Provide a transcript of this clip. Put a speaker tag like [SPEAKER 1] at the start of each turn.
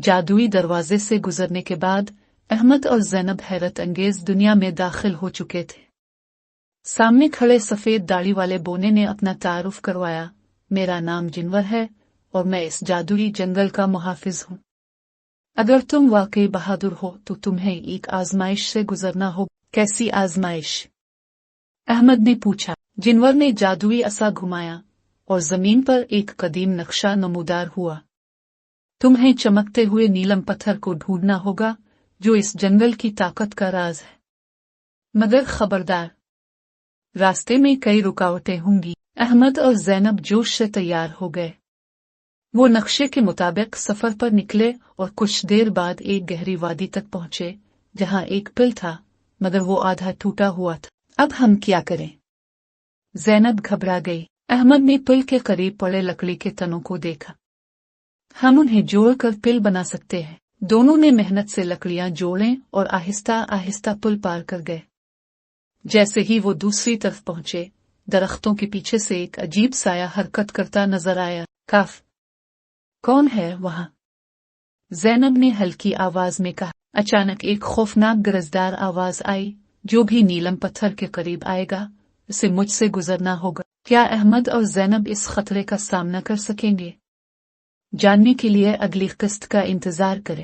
[SPEAKER 1] जादुई दरवाजे से गुजरने के बाद अहमद और ज़ैनब हैरत अंगेज दुनिया में दाखिल हो चुके थे। सामने खड़े सफेद दाढ़ी वाले बोने ने अपना तारुफ करवाया, मेरा नाम जिनवर है और मैं इस जादुई जंगल का मुहाफिज हूँ। अगर तुम वाकई बहादुर हो तो तुम्हें एक आजमाइश से गुजरना हो। कैसी आजमाइश? अहमद ने पूछा। जिनवर ने जादुई असा घुमाया और जमीन पर एक कदीम नक्शा नमूदार हुआ। तुम्हें चमकते हुए नीलम पत्थर को ढूंढना होगा जो इस जंगल की ताकत का राज है। मगर खबरदार, रास्ते में कई रुकावटें होंगी। अहमद और ज़ैनब जोश से तैयार हो गए। वो नक्शे के मुताबिक सफर पर निकले और कुछ देर बाद एक गहरी वादी तक पहुंचे जहां एक पुल था, मगर वो आधा टूटा हुआ था। अब हम क्या करें? ज़ैनब घबरा गई। अहमद ने पुल के करीब पड़े लकड़ी के तनों को देखा। हम उन्हें जोड़कर पुल बना सकते हैं। दोनों ने मेहनत से लकड़ियां जोड़ें और आहिस्ता आहिस्ता पुल पार कर गए। जैसे ही वो दूसरी तरफ पहुंचे, दरख्तों के पीछे से एक अजीब साया हरकत करता नजर आया। काफ, कौन है वहां? ज़ैनब ने हल्की आवाज में कहा। अचानक एक खौफनाक गरजदार आवाज आई, जो भी नीलम पत्थर के करीब आएगा उसे मुझसे गुजरना होगा। क्या अहमद और ज़ैनब इस खतरे का सामना कर सकेंगे? जानने के लिए अगली किस्त का इंतजार करें।